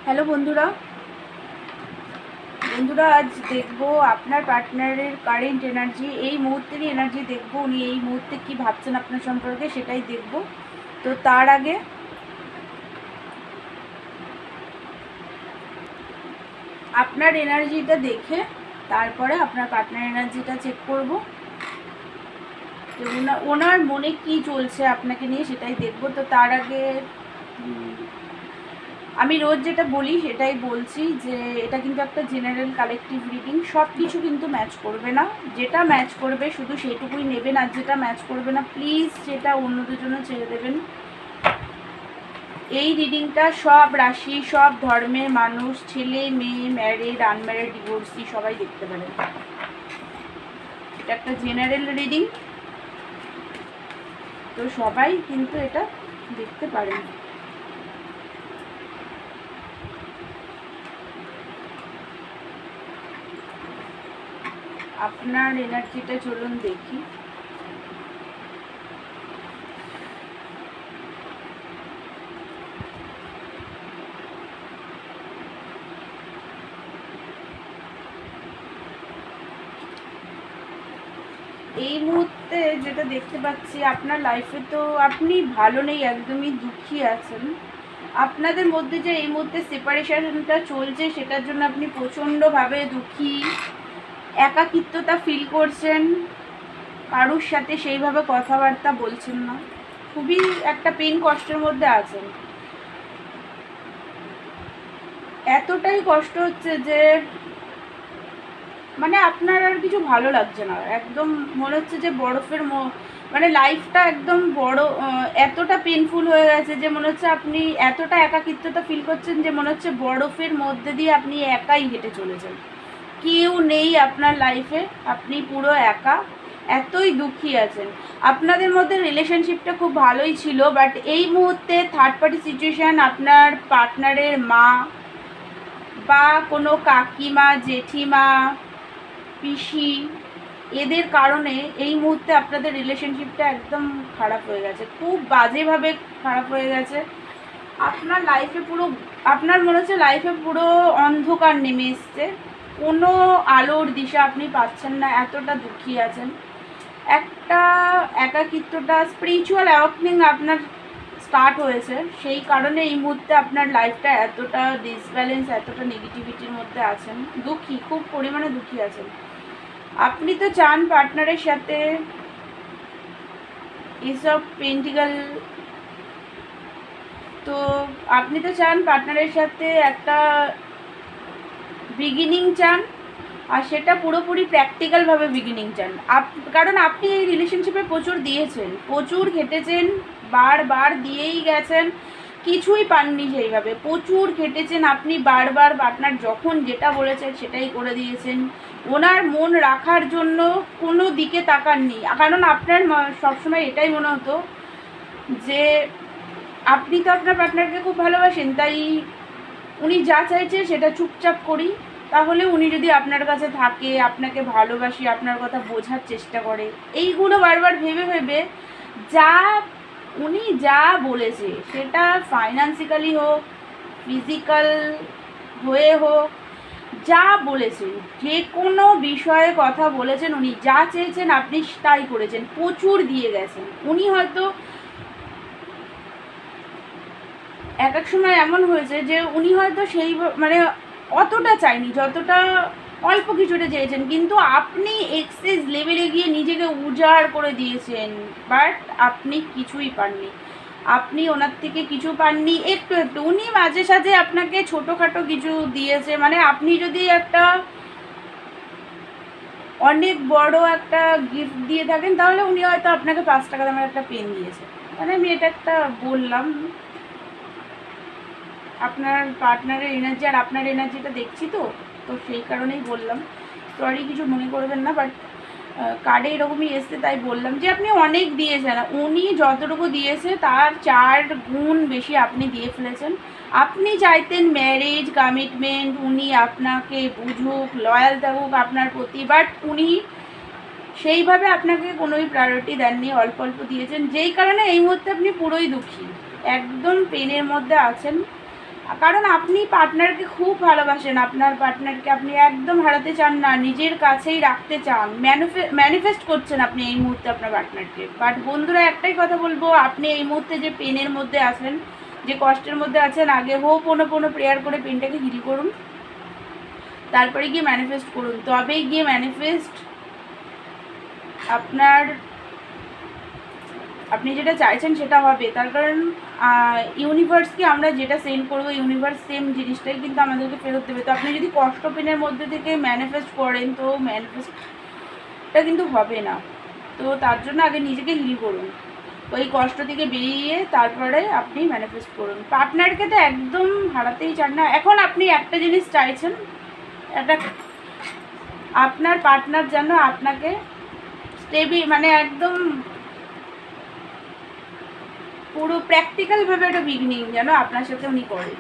Hello বন্ধুরা, আজ দেখবো আপনার পার্টনারের কারেন্ট এনার্জি, এই মুহূর্তেরই এনার্জি দেখবো। উনি এই মুহূর্তে কি ভাবছেন আপনার সম্পর্কে সেটাই দেখবো। তো তার আগে আপনার এনার্জিটা দেখে তারপরে আপনার পার্টনার এনার্জিটা চেক করব। তো ওনার মনে কি চলছে আপনাকে নিয়ে সেটাই দেখবো। তো তার আগে আমি রোজ যেটা বলি সেটাই বলছি যে এটা কিন্তু একটা জেনারেল কালেকটিভ রিডিং। সব কিছু কিন্তু ম্যাচ করবে না, যেটা ম্যাচ করবে শুধু সেটুকুই নেবেন, আর যেটা ম্যাচ করবে না প্লিজ সেটা অন্যদের জন্য ছেড়ে দেবেন। এই রিডিংটা সব রাশি, সব ধর্মের মানুষ, ছেলে মেয়ে, ম্যারিড, আনম্যারিড, ডিভোর্সি সবাই দেখতে পারেন। এটা একটা জেনারেল রিডিং, তো সবাই কিন্তু এটা দেখতে পারেন। আপনার এনার্জিটা চলুন দেখি। এই মুহূর্তে যেটা দেখতে পাচ্ছি আপনার লাইফে, তো আপনি ভালো নেই, একদমই দুঃখী আছেন। আপনাদের মধ্যে যে এই মুহূর্তে সেপারেশনটা চলছে সেটার জন্য আপনি প্রচণ্ডভাবে দুঃখী, একাকিত্বতা ফিল করছেন, কারুর সাথে সেইভাবে কথাবার্তা বলছেন না, খুবই একটা পেন কষ্টের মধ্যে আছেন। এতটাই কষ্ট হচ্ছে যে মানে আপনার আর কিছু ভালো লাগছে না, একদম মনে হচ্ছে যে বরফের মানে লাইফটা একদম বড়, এতটা পেনফুল হয়ে গেছে যে মনে হচ্ছে আপনি এতটা একাকিত্বতা ফিল করছেন যে মনে হচ্ছে বরফের মধ্যে দিয়ে আপনি একাই হেঁটে চলেছেন, কেউ নেই আপনার লাইফে, আপনি পুরো একা, এতই দুঃখী আছেন। আপনাদের মধ্যে রিলেশনশিপটা খুব ভালোই ছিল, বাট এই মুহূর্তে থার্ড পার্টি সিচুয়েশান, আপনার পার্টনারের মা বা কোনো কাকিমা, জেঠিমা, পিসি, এদের কারণে এই মুহূর্তে আপনাদের রিলেশনশিপটা একদম খারাপ হয়ে গেছে, খুব বাজেভাবে খারাপ হয়ে গেছে। আপনার লাইফে পুরো, আপনার মনে হচ্ছে লাইফে পুরো অন্ধকার নেমে এসছে, কোনো আলোর দিশা আপনি পাচ্ছেন না, এতটা দুঃখী আছেন। একটা একাকিত্বটা, স্পিরিচুয়াল অ্যাওয়াকনিং আপনার স্টার্ট হয়েছে, সেই কারণে এই মুহূর্তে আপনার লাইফটা এতটা ডিসব্যালেন্স, এতটা নেগেটিভিটির মধ্যে আছেন, দুঃখী, খুব পরিমাণে দুঃখী আছেন। আপনি তো চান পার্টনারের সাথে এসব পেন্টিক্যাল, তো আপনি তো চান পার্টনারের সাথে একটা বিগিনিং চান, আর সেটা পুরোপুরি প্র্যাকটিক্যালভাবে বিগিনিং চান। কারণ আপনি এই রিলেশনশিপে প্রচুর দিয়েছেন, প্রচুর খেটেছেন, বারবার দিয়েই গেছেন, কিছুই পাননি সেইভাবে, প্রচুর খেটেছেন আপনি, বারবার পার্টনার যখন যেটা বলেছেন সেটাই করে দিয়েছেন, ওনার মন রাখার জন্য কোনো দিকে তাকাননি। কারণ আপনার সবসময় এটাই মনে হতো যে আপনি তো আপনার পার্টনারকে খুব ভালোবাসেন, তাই উনি যা চাইছে সেটা চুপচাপ করি, তাহলে উনি যদি আপনার কাছে থাকে, আপনাকে ভালোবাসি, আপনার কথা বোঝার চেষ্টা করে, এইগুলো বারবার ভেবে ভেবে যা উনি যা বলেছে, সেটা ফাইন্যান্সিক্যালি হোক, ফিজিক্যাল হয়ে হোক, যা বলেছেন, যে কোনো বিষয়ে কথা বলেছেন, উনি যা চেয়েছেন আপনি তাই করেছেন, প্রচুর দিয়ে গেছেন। উনি হয়তো এক এক সময় এমন হয়েছে যে উনি হয়তো সেই মানে অতটা চাইনি যতটা অল্প কিছুটা চেয়েছেন, কিন্তু আপনি এক্সেস লেভেলে গিয়ে নিজেকে উজাড় করে দিয়েছেন, বাট আপনি কিছুই পাননি, আপনি ওনার থেকে কিছু পাননি, একটু একটু উনি মাঝে সাঝে আপনাকে ছোটোখাটো কিছু দিয়েছে। মানে আপনি যদি একটা অনেক বড় একটা গিফট দিয়ে থাকেন তাহলে উনি হয়তো আপনাকে 5 টাকা দামের একটা পেন দিয়েছে। মানে আমি এটা একটা বললাম, আপনার পার্টনারের এনার্জি আর আপনার এনার্জিটা দেখছি, তো তো সেই কারণেই বললাম, সরি কিছু মনে করবেন না, বাট কার্ডে এরকমই এসছে তাই বললাম যে আপনি অনেক দিয়েছেন, উনি যতটুকু দিয়েছে তার 4 গুণ বেশি আপনি দিয়ে ফেলেছেন। আপনি চাইতেন ম্যারেজ, কমিটমেন্ট, উনি আপনাকে বুঝুক, লয়াল থাকুক আপনার প্রতি, বাট উনি সেইভাবে আপনাকে কোনোই প্রায়োরিটি দেননি, অল্প অল্প দিয়েছেন, যেই কারণে এই মুহূর্তে আপনি পুরোই দুঃখী, একদম পেনের মধ্যে আছেন। কারণ আপনি পার্টনারকে খুব ভালোবাসেন, আপনার পার্টনারকে আপনি একদম হারাতে চান না, নিজের কাছেই রাখতে চান, ম্যানিফেস্ট করছেন আপনি এই মুহূর্তে আপনার পার্টনারকে। বাট বন্ধুরা একটাই কথা বলবো, আপনি এই মুহূর্তে যে পেনের মধ্যে আছেন, যে কষ্টের মধ্যে আছেন, আগে কোনো প্রেয়ার করে পেনটাকে হিল করুন, তারপরে গিয়ে ম্যানিফেস্ট করুন, তবেই গিয়ে ম্যানিফেস্ট আপনার, আপনি যেটা চাইছেন সেটা হবে। তার কারণ ইউনিভার্সকে আমরা যেটা সেন্ড করবো, ইউনিভার্স সেম জিনিসটাই কিন্তু আমাদেরকে ফেরত দেবে। তো আপনি যদি কষ্ট পেনের মধ্যে থেকে ম্যানিফেস্ট করেন, তো ম্যানিফেস্টটা কিন্তু হবে না। তো তার জন্য আগে নিজেকে হিল করুন, ওই কষ্ট থেকে বেরিয়ে তারপরে আপনি ম্যানিফেস্ট করুন। পার্টনারকে তো একদম হারাতেই চান না। এখন আপনি একটা জিনিস চাইছেন, একটা আপনার পার্টনার যেন আপনাকে মানে একদম পুরো প্র্যাকটিক্যালভাবে একটা বিগিনিং যেন আপনার সাথে উনি করে,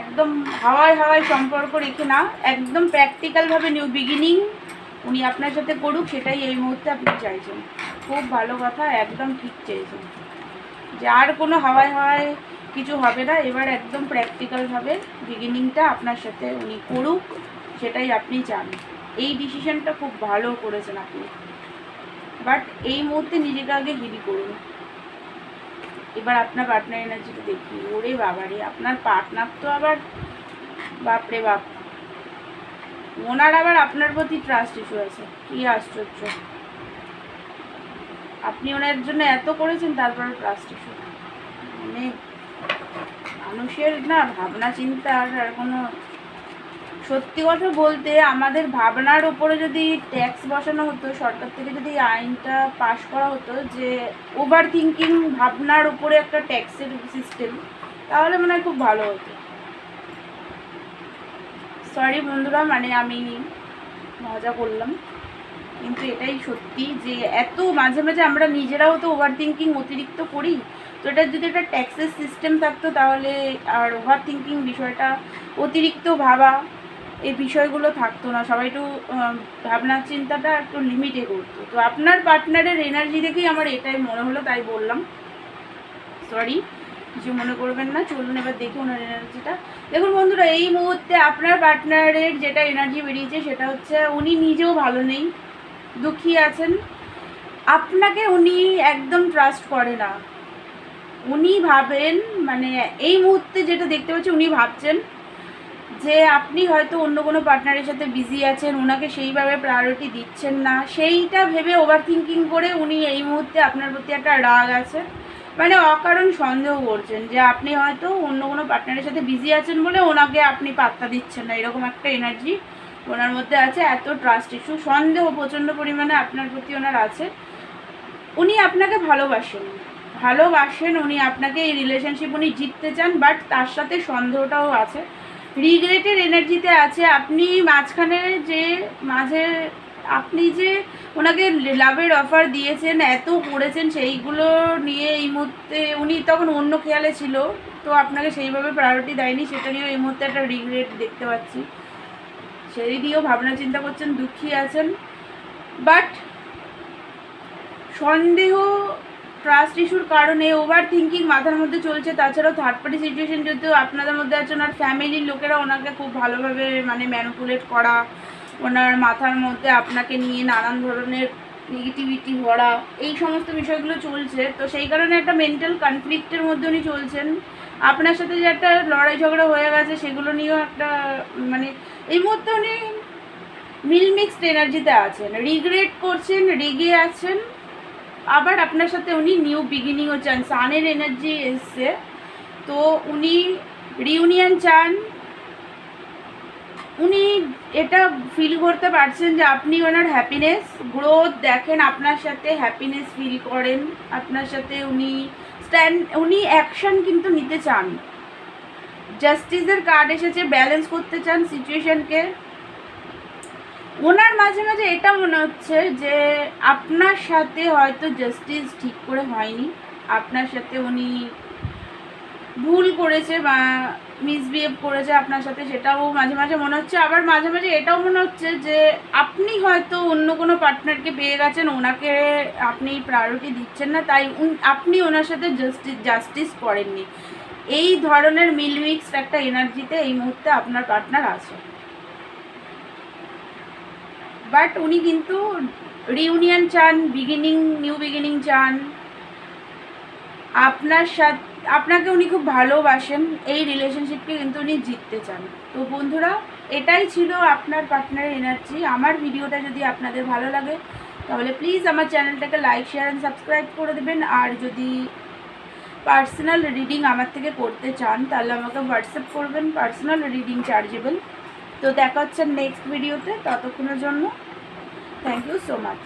একদম হাওয়ায় সম্পর্ক রেখে না, একদম প্র্যাকটিক্যালভাবে নিউ বিগিনিং উনি আপনার সাথে করুক, সেটাই এই মুহূর্তে আপনি চাইছেন। খুব ভালো কথা, একদম ঠিক চেয়েছেন যে আর কোনো হাওয়ায় কিছু হবে না, এবার একদম প্র্যাকটিক্যালভাবে বিগিনিংটা আপনার সাথে উনি করুক, সেটাই আপনি চান। এই ডিসিশনটা খুব ভালো করেছেন আপনি। বাট এই মুহূর্তে নিজেকে আগে হিল করুন। এবার আপনার পার্টনার এনার্জিটা দেখি। ওরে বাবারে, আপনার পার্টনার তো আবার বাপরে বাপ, ওনার আবার আপনার প্রতি ট্রাস্ট ইস্যু আছে। কি আশ্চর্য, আপনি ওনার জন্য এত করেছেন তারপরে ট্রাস্ট ইস্যু। মানে মানুষের না ভাবনা চিন্তা আর কোনো, সত্যি কথা বলতে আমাদের ভাবনার উপরে যদি ট্যাক্স বসানো হতো, সরকার থেকে যদি আইনটা পাশ করা হতো যে ওভার থিঙ্কিং ভাবনার উপরে একটা ট্যাক্সের সিস্টেম, তাহলে মনে হয় খুব ভালো হতো। সরি বন্ধুরা, মানে আমি মজা করলাম, কিন্তু এটাই সত্যি যে এত মাঝে মাঝে আমরা নিজেরাও তো ওভার থিঙ্কিং অতিরিক্ত করি। তো এটার যদি একটা ট্যাক্সের সিস্টেম থাকতো তাহলে আর ওভার থিঙ্কিং বিষয়টা, অতিরিক্ত ভাবা, এই বিষয়গুলো থাকতো না। সবাই একটু ভাবনার চিন্তাটা একটু লিমিটে করতো। তো আপনার পার্টনারের এনার্জি দেখেই আমার এটাই মনে হলো, তাই বললাম। সরি, কিছু মনে করবেন না। চলুন এবার দেখি ওনার এনার্জিটা। দেখুন বন্ধুরা, এই মুহূর্তে আপনার পার্টনারের যেটা এনার্জি বেরিয়েছে সেটা হচ্ছে উনি নিজেও ভালো নেই, দুঃখী আছেন। আপনাকে উনি একদম ট্রাস্ট করে না। উনি ভাবেন, মানে এই মুহূর্তে যেটা দেখতে পাচ্ছি, উনি ভাবছেন যে আপনি হয়তো অন্য কোনো পার্টনারের সাথে বিজি আছেন, ওনাকে সেইভাবে প্রায়োরিটি দিচ্ছেন না। সেইটা ভেবে ওভার থিঙ্কিং করে উনি এই মুহূর্তে আপনার প্রতি একটা রাগ আছে, মানে অকারণ সন্দেহ করছেন যে আপনি হয়তো অন্য কোনো পার্টনারের সাথে বিজি আছেন বলে ওনাকে আপনি পাত্তা দিচ্ছেন না, এরকম একটা এনার্জি ওনার মধ্যে আছে। এত ট্রাস্ট ইস্যু, সন্দেহ প্রচণ্ড পরিমাণে আপনার প্রতি ওনার আছে। উনি আপনাকে ভালোবাসেন, উনি আপনাকে এই রিলেশনশিপ উনি জিততে চান, বাট তার সাথে সন্দেহটাও আছে, রিগ্রেটের এনার্জিতে আছে। আপনি আপনি যে ওনাকে লাভের অফার দিয়েছেন, এত করেছেন, সেইগুলো নিয়ে এই মুহূর্তে উনি তখন অন্য খেয়ালে ছিল, তো আপনাকে সেইভাবে প্রায়োরিটি দেয়নি, সেটা নিয়েও এই মুহূর্তে একটা রিগ্রেট দেখতে পাচ্ছি। সেই দিয়েও ভাবনা চিন্তা করছেন, দুঃখী আছেন। বাট সন্দেহ, ট্রাস্ট ইস্যুর কারণে ওভার থিঙ্কিং মাথার মধ্যে চলছে। তাছাড়াও থার্ড পার্টি সিচুয়েশন যেহেতু আপনাদের মধ্যে আছে, ওনার ফ্যামিলির লোকেরা ওনাকে খুব ভালোভাবে মানে ম্যানিপুলেট করা, ওনার মাথার মধ্যে আপনাকে নিয়ে নানান ধরনের নেগেটিভিটি ভরা, এই সমস্ত বিষয়গুলো চলছে। তো সেই কারণে একটা মেন্টাল কনফ্লিক্টের মধ্যে উনি চলছেন। আপনার সাথে যে একটা লড়াই ঝগড়া হয়ে গেছে, সেগুলো নিয়েও একটা মানে এই মুহূর্তে উনি মিক্সড এনার্জিতে আছেন, রিগ্রেট করছেন, রেগে আছেন। আবার আপনার সাথে উনি নিউ বিগিনিংও চান, সানের এনার্জি এসছে, তো উনি রিউনিয়ন চান। উনি এটা ফিল করতে পারছেন যে আপনি ওনার হ্যাপিনেস, গ্রোথ দেখেন, আপনার সাথে হ্যাপিনেস ফিল করেন, আপনার সাথে উনি অ্যাকশন কিন্তু নিতে চান। জাস্টিসের কার্ড এসেছে, ব্যালেন্স করতে চান সিচুয়েশনকে। ওনার মাঝে মাঝে এটা মনে হচ্ছে যে আপনার সাথে হয়তো জাস্টিস ঠিক করে হয়নি, আপনার সাথে উনি ভুল করেছে বা মিসবিহেভ করেছে আপনার সাথে, সেটাও মাঝে মাঝে মনে হচ্ছে। আবার মাঝে মাঝে এটাও মনে হচ্ছে যে আপনি হয়তো অন্য কোনো পার্টনারকে পেয়ে গেছেন, ওনাকে আপনি প্রায়োরিটি দিচ্ছেন না, তাই আপনি ওনার সাথে জাস্টিস করেননি। এই ধরনের মিক্সড একটা এনার্জিতে এই মুহূর্তে আপনার পার্টনার আছে। বাট উনি কিন্তু রিউনিয়ন চান, নিউ বিগিনিং চান, আপনার সাথে আপনাকে উনি খুব ভালোবাসেন, এই রিলেশনশিপকে কিন্তু উনি জিততে চান। তো বন্ধুরা, এটাই ছিল আপনার পার্টনারের এনার্জি। আমার ভিডিওটা যদি আপনাদের ভালো লাগে তাহলে প্লিজ আমার চ্যানেলটাকে লাইক, শেয়ার অ্যান্ড সাবস্ক্রাইব করে দেবেন। আর যদি পার্সোনাল রিডিং আমার থেকে করতে চান তাহলে আমাকে হোয়াটসঅ্যাপ করবেন, পার্সোনাল রিডিং চার্জেবল। তো দেখা হচ্ছে নেক্সট ভিডিওতে, ততক্ষণের জন্য থ্যাংক ইউ সো মাচ।